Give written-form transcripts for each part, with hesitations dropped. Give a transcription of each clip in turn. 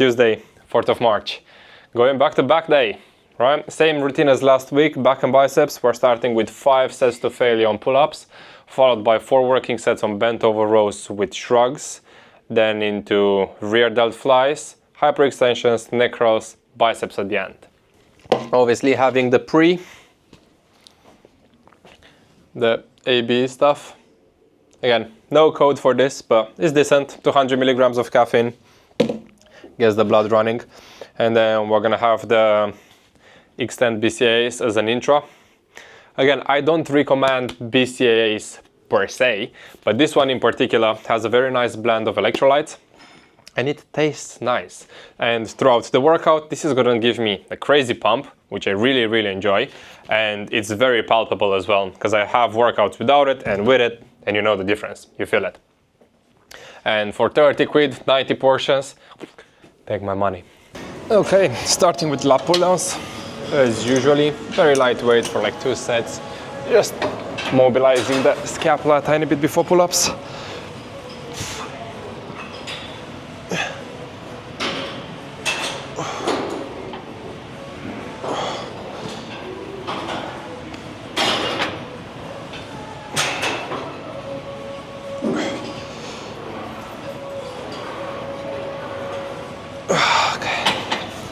Tuesday, 4th of March. Going back to back day, right? Same routine as last week, back and biceps. We're starting with 5 sets to failure on pull-ups, followed by 4 working sets on bent over rows with shrugs, then into rear delt flies, hyperextensions, neck curls, biceps at the end. Obviously having the AB stuff. Again, no code for this, but it's decent. 200 milligrams of caffeine, gets the blood running. And then we're gonna have the extend BCAAs as an intro. Again, I don't recommend BCAAs per se, but this one in particular has a very nice blend of electrolytes and it tastes nice. And throughout the workout, this is gonna give me a crazy pump, which I really, really enjoy. And it's very palpable as well, because I have workouts without it and with it, and you know the difference, you feel it. And for 30 quid, 90 portions, take my money. Okay, starting with lat pull downs. As usually, very lightweight for like 2 sets. Just mobilizing the scapula a tiny bit before pull-ups.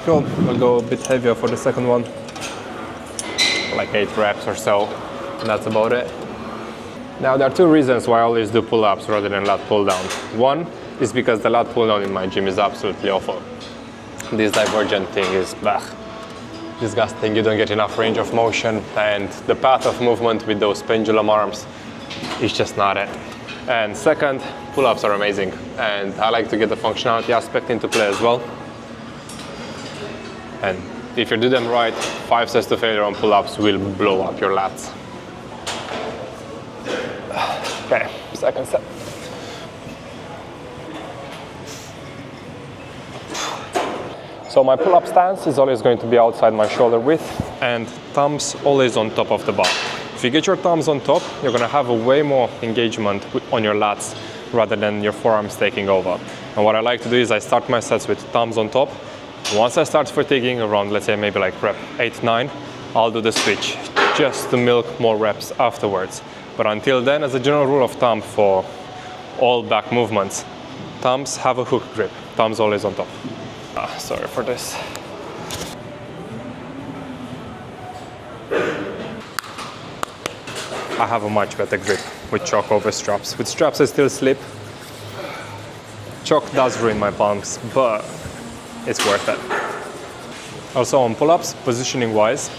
Cool. We'll go a bit heavier for the second one, like 8 reps or so, and that's about it. Now there are 2 reasons why I always do pull-ups rather than lat pull-down. One is because the lat pull-down in my gym is absolutely awful. This divergent thing is disgusting. You don't get enough range of motion, and the path of movement with those pendulum arms is just not it. And second, pull-ups are amazing, and I like to get the functionality aspect into play as well. And if you do them right, 5 sets to failure on pull-ups will blow up your lats. Okay, second set. So my pull-up stance is always going to be outside my shoulder width and thumbs always on top of the bar. If you get your thumbs on top, you're gonna have a way more engagement on your lats rather than your forearms taking over. And what I like to do is I start my sets with thumbs on top. Once I start fatiguing around, let's say maybe like rep 8, 9, I'll do the switch just to milk more reps afterwards. But until then, as a general rule of thumb for all back movements, thumbs have a hook grip, thumbs always on top. Sorry for this. I have a much better grip with chalk over straps. With straps I still slip. Chalk does ruin my palms, but it's worth it. Also on pull-ups, positioning wise,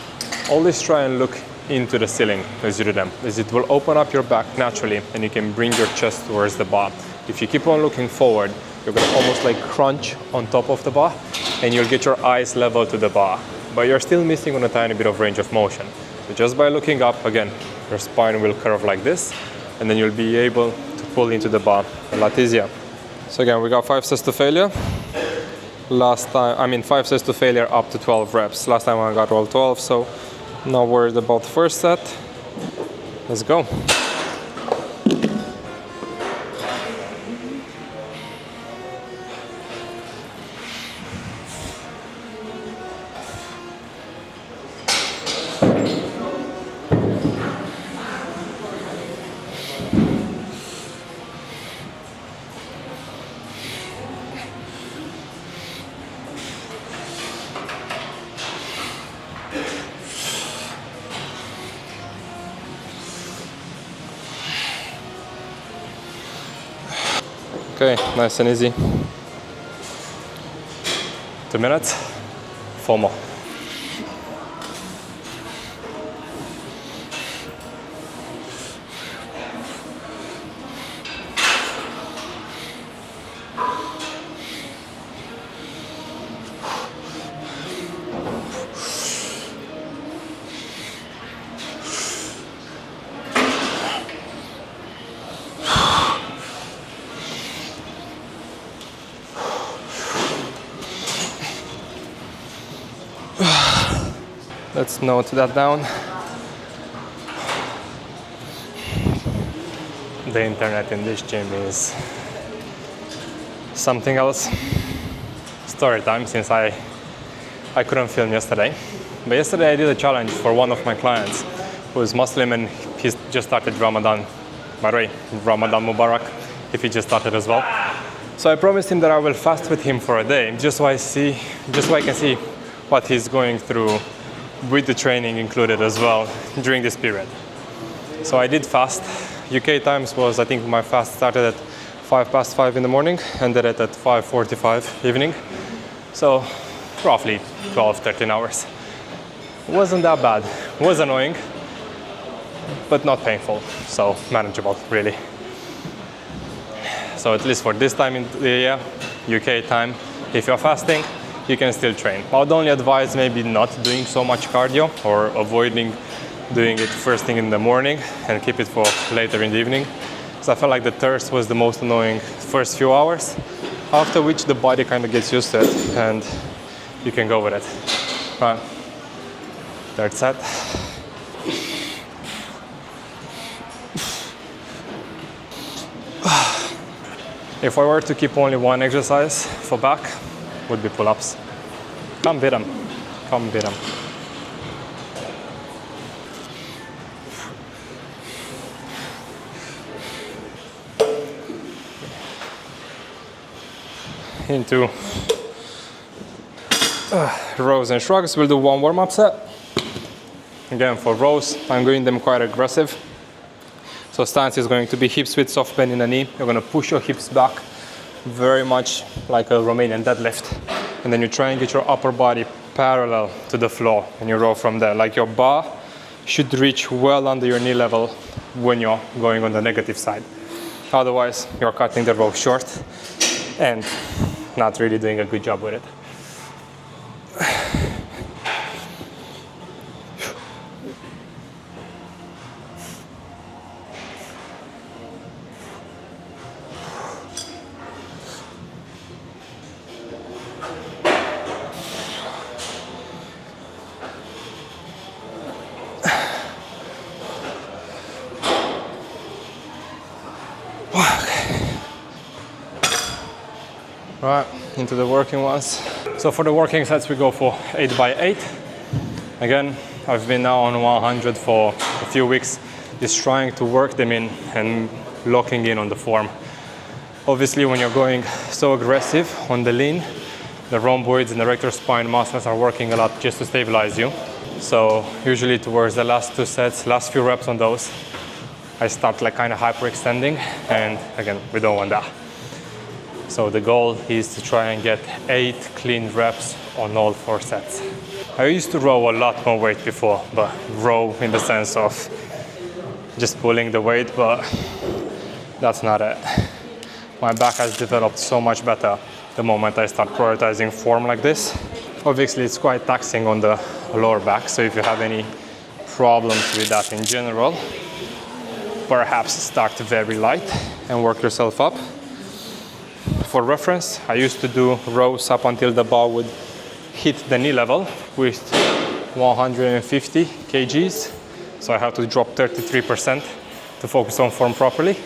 always try and look into the ceiling as you do them, as it will open up your back naturally and you can bring your chest towards the bar. If you keep on looking forward, you're gonna almost like crunch on top of the bar and you'll get your eyes level to the bar, but you're still missing on a tiny bit of range of motion. So just by looking up, again, your spine will curve like this and then you'll be able to pull into the bar a lot easier. So again, we got 5 sets to failure. Last time, 5 sets to failure up to 12 reps. Last time I got all 12, so not worried about the first set. Let's go. Okay, nice and easy. 2 minutes, 4 more. Let's note that down. The internet in this gym is something else. It's story time since I couldn't film yesterday. But yesterday I did a challenge for one of my clients who's Muslim and he's just started Ramadan. By the way, Ramadan Mubarak if he just started as well. So I promised him that I will fast with him for a day just so I can see what he's going through with the training included as well during this period. So I did fast. UK times was, I think my fast started at 5:05 in the morning, ended it at 5:45 evening. So roughly 12-13 hours. It wasn't that bad. It was annoying, but not painful. So manageable, really. So at least for this time in the year, UK time, if you're fasting, you can still train. I would only advise maybe not doing so much cardio or avoiding doing it first thing in the morning and keep it for later in the evening. So I felt like the thirst was the most annoying first few hours, after which the body kind of gets used to it and you can go with it. Right. Third set. If I were to keep only one exercise for back, would be pull-ups. Come beat 'em. Come beat 'em. Into rows and shrugs. We'll do one warm-up set. Again, for rows, I'm doing them quite aggressive. So stance is going to be hips with soft bend in the knee. You're going to push your hips back very much like a Romanian deadlift. And then you try and get your upper body parallel to the floor and you row from there. Like your bar should reach well under your knee level when you're going on the negative side. Otherwise, you're cutting the row short and not really doing a good job with it. Right, into the working ones. So for the working sets, we go for 8x8. Again, I've been now on 100 for a few weeks, just trying to work them in and locking in on the form. Obviously, when you're going so aggressive on the lean, the rhomboids and the rector spine muscles are working a lot just to stabilize you. So usually towards the last two sets, last few reps on those, I start like kind of hyperextending, and again, we don't want that. So the goal is to try and get 8 clean reps on all 4 sets. I used to row a lot more weight before, but row in the sense of just pulling the weight, but that's not it. My back has developed so much better the moment I start prioritizing form like this. Obviously, it's quite taxing on the lower back, so if you have any problems with that in general, perhaps start very light and work yourself up. For reference, I used to do rows up until the bar would hit the knee level with 150 kgs. So I have to drop 33% to focus on form properly.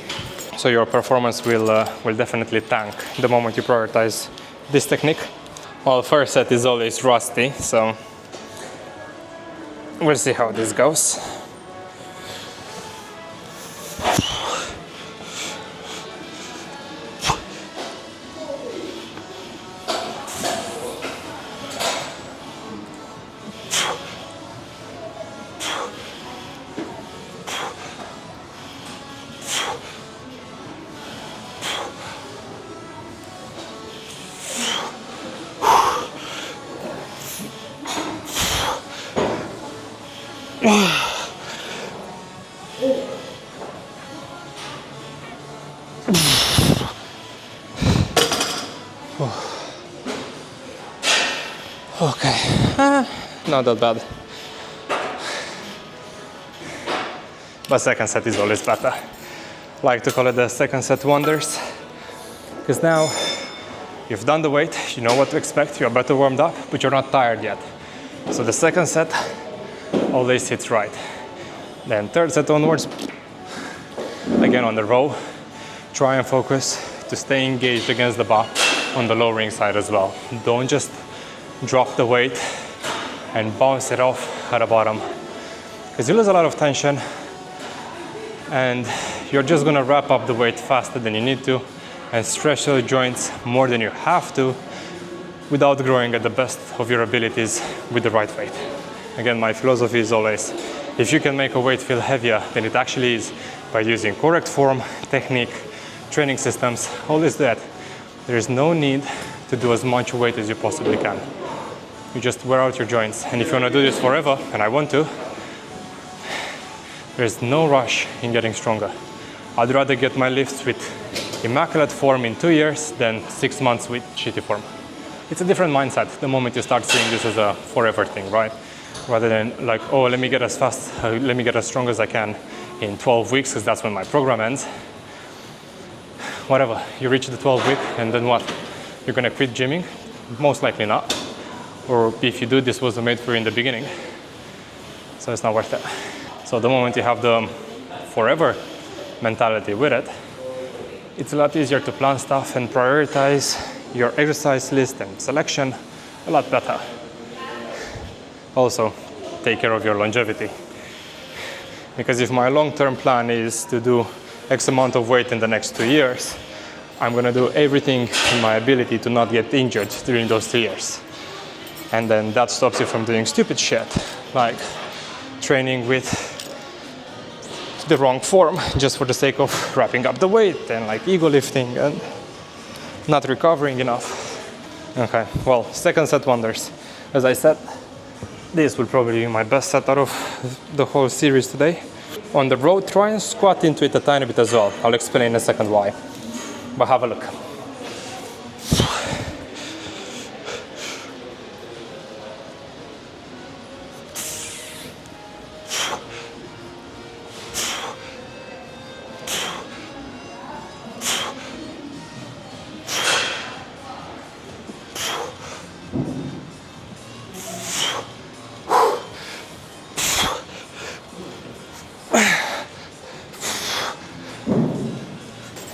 So your performance will definitely tank the moment you prioritize this technique. Well, first set is always rusty, so we'll see how this goes. Okay, not that bad. But second set is always better. I like to call it the second set wonders. Because now you've done the weight, you know what to expect, you're better warmed up, but you're not tired yet. So the second set always hits right. Then third set onwards, again on the row, try and focus to stay engaged against the bar on the lowering side as well. Don't just drop the weight and bounce it off at the bottom, because you lose a lot of tension and you're just gonna wrap up the weight faster than you need to and stretch your joints more than you have to without growing at the best of your abilities with the right weight. Again, my philosophy is always, if you can make a weight feel heavier than it actually is by using correct form, technique, training systems, all this that, there is no need to do as much weight as you possibly can. You just wear out your joints. And if you want to do this forever, and I want to, there's no rush in getting stronger. I'd rather get my lifts with immaculate form in 2 years than 6 months with shitty form. It's a different mindset the moment you start seeing this as a forever thing, right? Rather than like, oh, let me get as strong as I can in 12 weeks, because that's when my program ends. Whatever, you reach the 12 week and then what? You're gonna quit gymming? Most likely not. Or if you do, this was made for you in the beginning, so it's not worth it. So the moment you have the forever mentality with it, it's a lot easier to plan stuff and prioritize your exercise list and selection a lot better. Also, take care of your longevity. Because if my long-term plan is to do X amount of weight in the next 2 years, I'm gonna do everything in my ability to not get injured during those 2 years. And then that stops you from doing stupid shit, like training with the wrong form just for the sake of wrapping up the weight and like ego lifting and not recovering enough. Okay, well, second set wonders. As I said, this will probably be my best set out of the whole series today. On the road, try and squat into it a tiny bit as well. I'll explain in a second why, but have a look.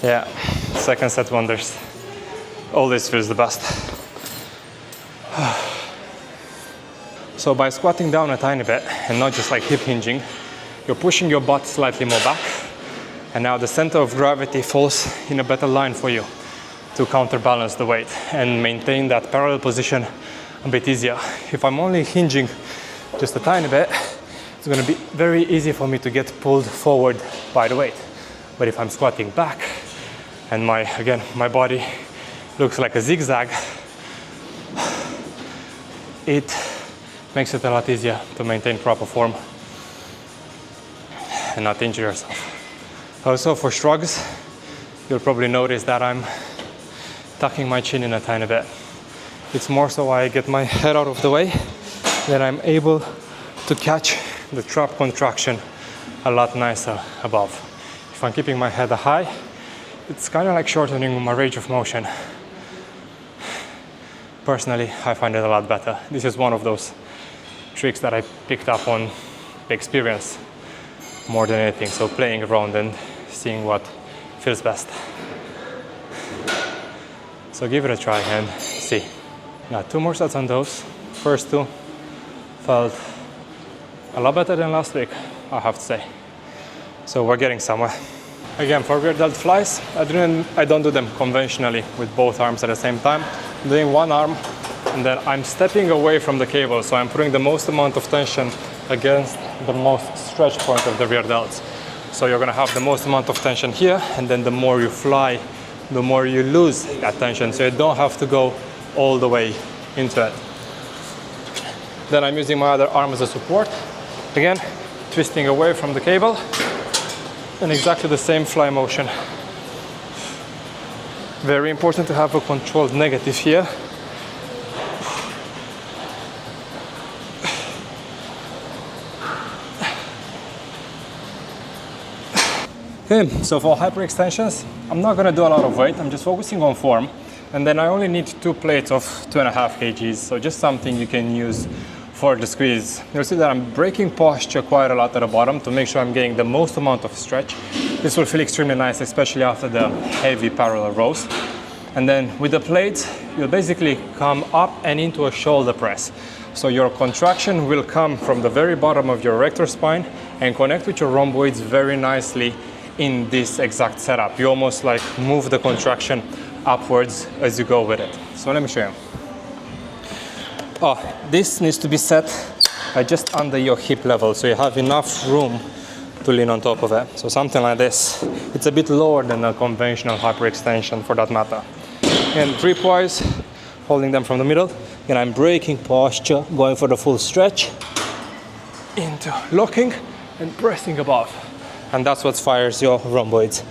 Yeah, second set wonders. Always feels the best. So by squatting down a tiny bit and not just like hip hinging, you're pushing your butt slightly more back, and now the center of gravity falls in a better line for you to counterbalance the weight and maintain that parallel position a bit easier. If I'm only hinging just a tiny bit, it's going to be very easy for me to get pulled forward by the weight. But if I'm squatting back and my body looks like a zigzag, it makes it a lot easier to maintain proper form and not injure yourself. Also for shrugs, you'll probably notice that I'm tucking my chin in a tiny bit. It's more so I get my head out of the way, that I'm able to catch the trap contraction a lot nicer above. If I'm keeping my head high, it's kind of like shortening my range of motion. Personally, I find it a lot better. This is one of those tricks that I picked up on experience more than anything. So playing around and seeing what feels best. So give it a try and see. Now 2 more sets on those. First 2 felt a lot better than last week, I have to say. So we're getting somewhere. Again, for rear delt flies, I don't do them conventionally with both arms at the same time. I'm doing one arm and then I'm stepping away from the cable, so I'm putting the most amount of tension against the most stretch point of the rear delts. So you're gonna have the most amount of tension here, and then the more you fly, the more you lose that tension, so you don't have to go all the way into it. Then I'm using my other arm as a support. Again, twisting away from the cable, and exactly the same fly motion. Very important to have a controlled negative here. Okay, so for hyperextensions, I'm not gonna do a lot of weight, I'm just focusing on form. And then I only need 2 plates of 2.5 kgs, so just something you can use for the squeeze. You'll see that I'm breaking posture quite a lot at the bottom to make sure I'm getting the most amount of stretch. This will feel extremely nice, especially after the heavy parallel rows. And then with the plates, you'll basically come up and into a shoulder press. So your contraction will come from the very bottom of your erector spine and connect with your rhomboids very nicely in this exact setup. You almost like move the contraction upwards as you go with it. So let me show you. Oh, this needs to be set just under your hip level, so you have enough room to lean on top of it. So something like this. It's a bit lower than a conventional hyperextension for that matter. And grip-wise, holding them from the middle, and I'm breaking posture, going for the full stretch, into locking and pressing above. And that's what fires your rhomboids.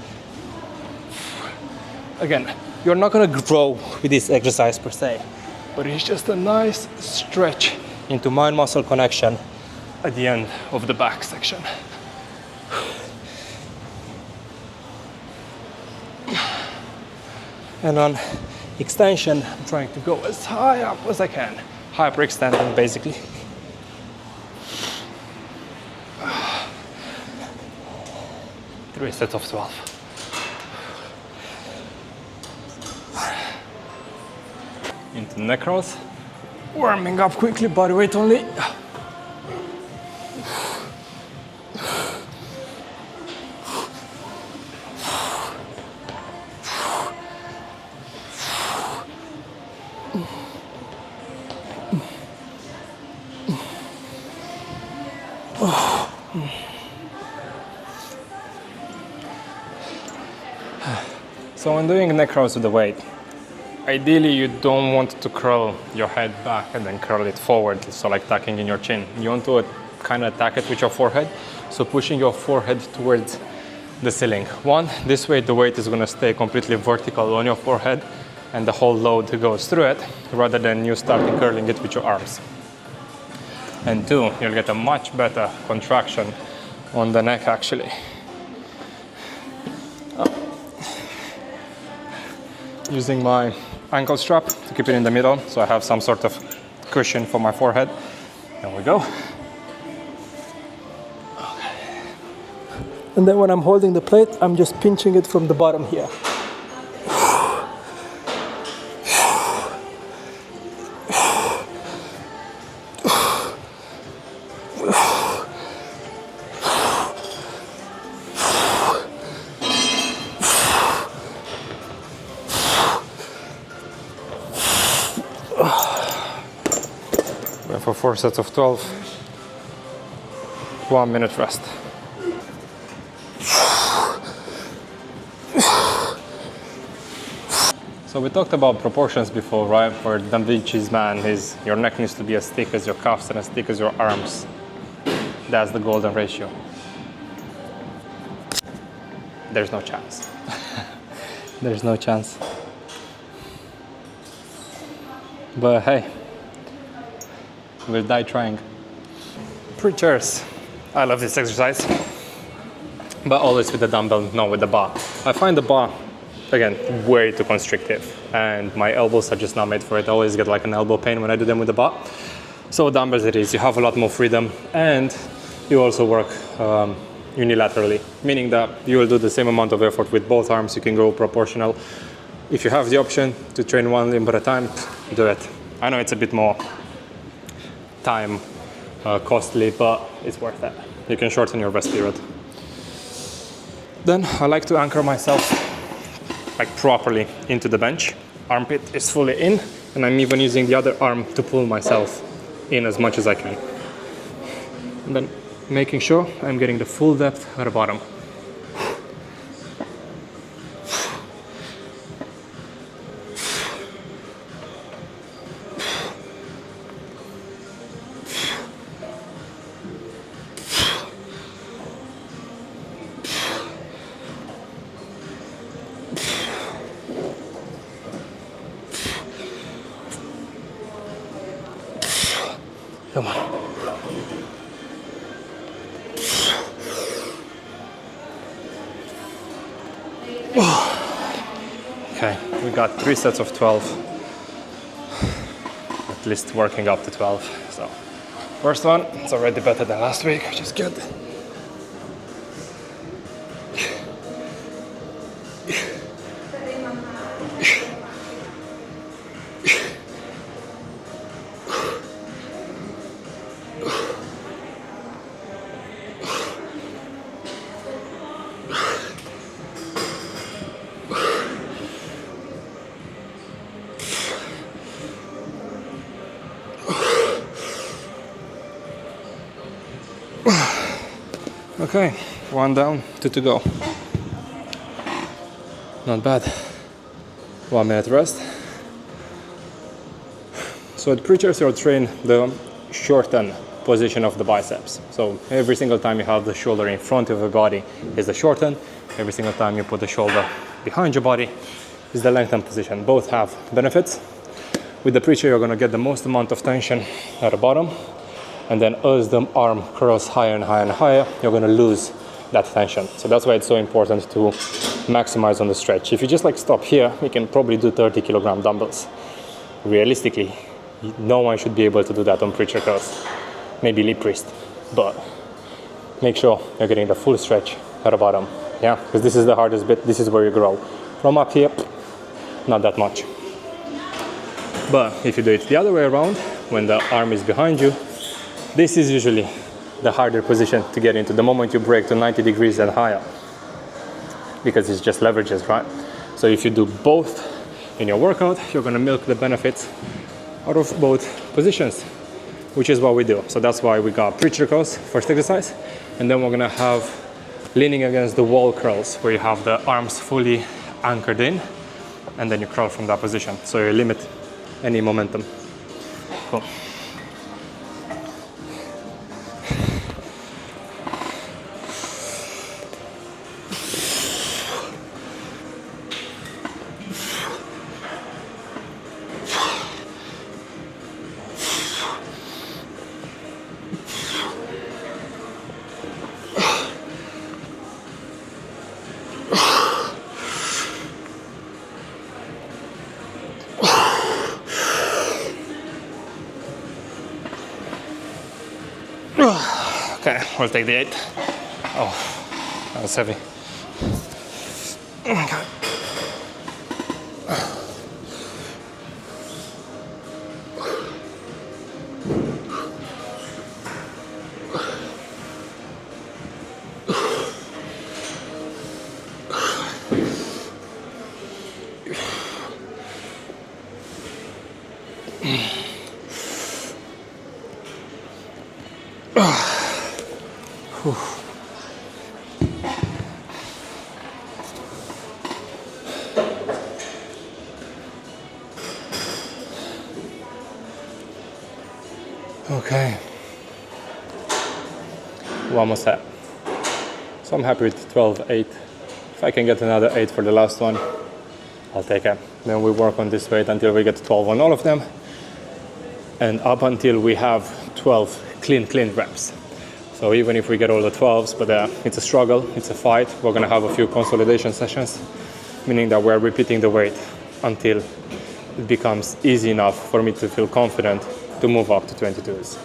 Again, you're not gonna grow with this exercise per se, but it's just a nice stretch into mind-muscle connection at the end of the back section. And on extension, I'm trying to go as high up as I can. Hyperextending, basically. Three sets of 12. Into neck rolls. Warming up quickly, body weight only. So when doing neck rolls with the weight, ideally you don't want to curl your head back and then curl it forward, so like tucking in your chin. You want to kind of attack it with your forehead, so pushing your forehead towards the ceiling. One, this way the weight is going to stay completely vertical on your forehead and the whole load goes through it, rather than you starting curling it with your arms. And two, you'll get a much better contraction on the neck actually. Using my ankle strap to keep it in the middle, so I have some sort of cushion for my forehead. There we go. Okay. And then when I'm holding the plate, I'm just pinching it from the bottom here. For 4 sets of 12, 1 minute rest. So we talked about proportions before, right? For Da Vinci's man, your neck needs to be as thick as your cuffs and as thick as your arms. That's the golden ratio. There's no chance. There's no chance. But hey, we'll die trying. Pre-chairs. I love this exercise, but always with the dumbbell, not with the bar. I find the bar, again, way too constrictive, and my elbows are just not made for it. I always get like an elbow pain when I do them with the bar. So dumbbells it is, you have a lot more freedom, and you also work unilaterally, meaning that you will do the same amount of effort with both arms. You can go proportional. If you have the option to train one limb at a time, do it. I know it's a bit more time costly, but it's worth it. You can shorten your rest period. Then I like to anchor myself like properly into the bench. Armpit is fully in, and I'm even using the other arm to pull myself in as much as I can. And then making sure I'm getting the full depth at the bottom. Come on. Okay, we got 3 sets of 12. At least working up to 12. So, first one, it's already better than last week, which is good. Okay, 1 down, 2 to go. Not bad. 1 minute rest. So at preachers you'll train the shorten position of the biceps. So every single time you have the shoulder in front of your body is the shorten. Every single time you put the shoulder behind your body is the lengthen position. Both have benefits. With the preacher you're going to get the most amount of tension at the bottom, and then as the arm curls higher and higher and higher, you're going to lose that tension. So that's why it's so important to maximize on the stretch. If you just like stop here, you can probably do 30 kilogram dumbbells. Realistically, no one should be able to do that on preacher curls. Maybe lead priest, but make sure you're getting the full stretch at the bottom. Yeah, because this is the hardest bit. This is where you grow. From up here, not that much. But if you do it the other way around, when the arm is behind you, this is usually the harder position to get into the moment you break to 90 degrees and higher, because it's just leverages, right? So if you do both in your workout, you're gonna milk the benefits out of both positions, which is what we do. So that's why we got preacher curls, first exercise, and then we're gonna have leaning against the wall curls, where you have the arms fully anchored in, and then you curl from that position. So you limit any momentum. Cool. Okay, we'll take the 8. Oh, that was heavy. Okay. Okay, one more set. So I'm happy with 12-8. If I can get another 8 for the last one, I'll take it. Then we work on this weight until we get 12 on all of them, and up until we have 12 clean reps. So even if we get all the 12s, but it's a struggle, it's a fight, we're gonna have a few consolidation sessions, meaning that we're repeating the weight until it becomes easy enough for me to feel confident to move up to 22s.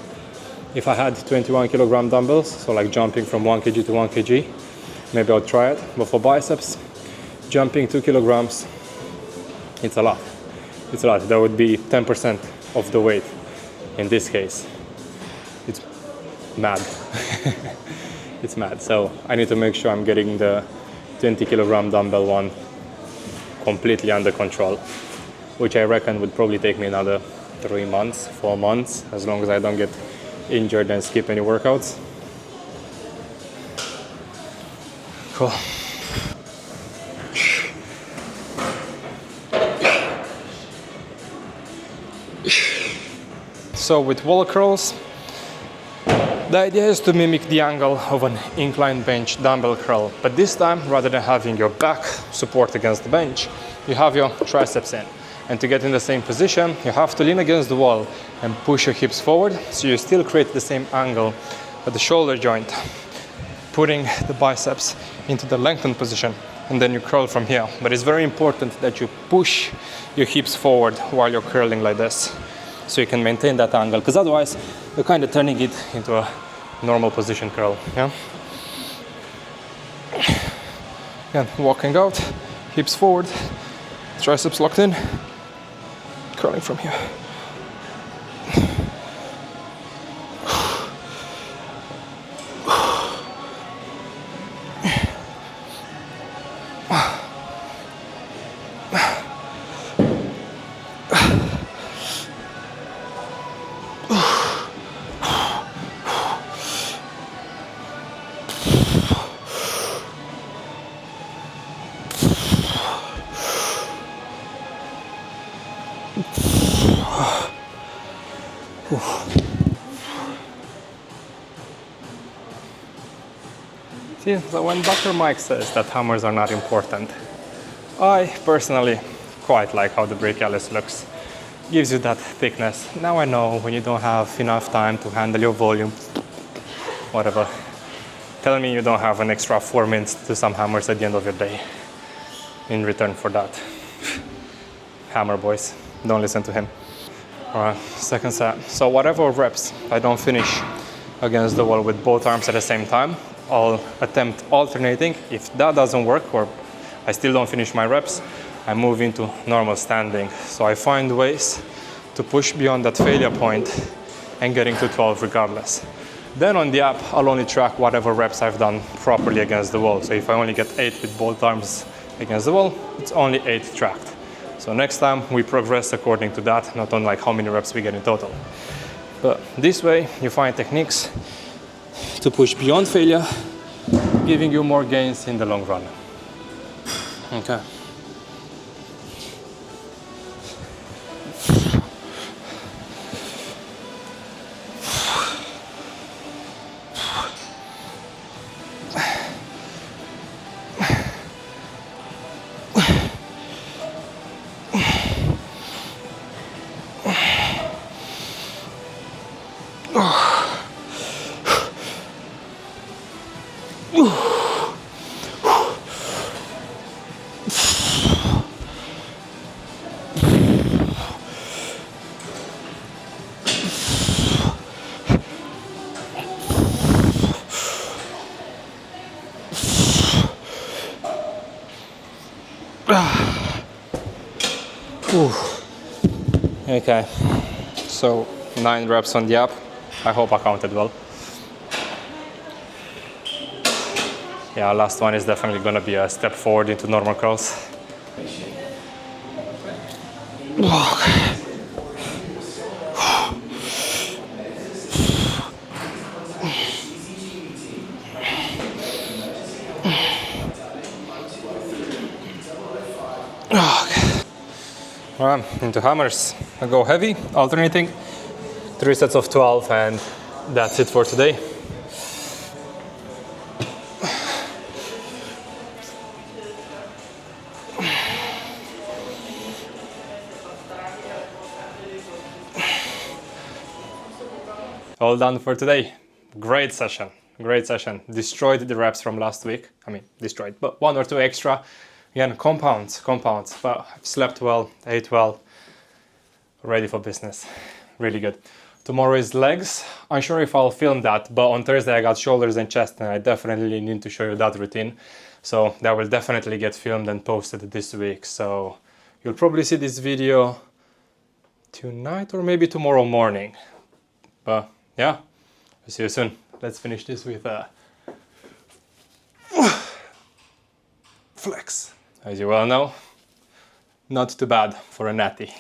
If I had 21 kilogram dumbbells, so like jumping from 1 kg to 1 kg, maybe I'll try it. But for biceps, jumping 2 kilograms, it's a lot. It's a lot. That would be 10% of the weight in this case. It's mad. It's mad. So I need to make sure I'm getting the 20 kilogram dumbbell one completely under control, which I reckon would probably take me another 3 months, 4 months, as long as I don't get injured and skip any workouts. Cool. So with wall curls, the idea is to mimic the angle of an incline bench dumbbell curl, but this time, rather than having your back support against the bench, you have your triceps in. And to get in the same position, you have to lean against the wall and push your hips forward, so you still create the same angle at the shoulder joint, putting the biceps into the lengthened position, and then you curl from here. But it's very important that you push your hips forward while you're curling like this, so you can maintain that angle, because otherwise you're kind of turning it into a normal position curl. Yeah. Again, walking out, hips forward, triceps locked in, curling from here. See, so when Dr. Mike says that hammers are not important, I personally quite like how the brachialis looks. Gives you that thickness. Now I know when you don't have enough time to handle your volume, whatever. Tell me you don't have an extra 4 minutes to do some hammers at the end of your day in return for that. Hammer boys, don't listen to him. Alright, second set. So whatever reps I don't finish against the wall with both arms at the same time, I'll attempt alternating. If that doesn't work or I still don't finish my reps, I move into normal standing. So I find ways to push beyond that failure point and getting to 12 regardless. Then on the app, I'll only track whatever reps I've done properly against the wall. So if I only get 8 with both arms against the wall, it's only 8 tracked. So next time we progress according to that, not on like how many reps we get in total. But this way you find techniques to push beyond failure, giving you more gains in the long run. Okay. Okay, so 9 reps on the app. I hope I counted well. Yeah, last one is definitely gonna be a step forward into normal curls. Alright, into hammers. I go heavy, alternating, 3 sets of 12, and that's it for today. All done for today. Great session, great session. Destroyed the reps from last week. I mean, destroyed, but 1 or 2 extra. Again, compounds, but I've slept well, ate well, ready for business. Really good. Tomorrow is legs. Unsure if I'll film that, but on Thursday I got shoulders and chest, and I definitely need to show you that routine. So that will definitely get filmed and posted this week. So you'll probably see this video tonight or maybe tomorrow morning. But yeah, I'll see you soon. Let's finish this with a flex. As you well know, not too bad for a natty.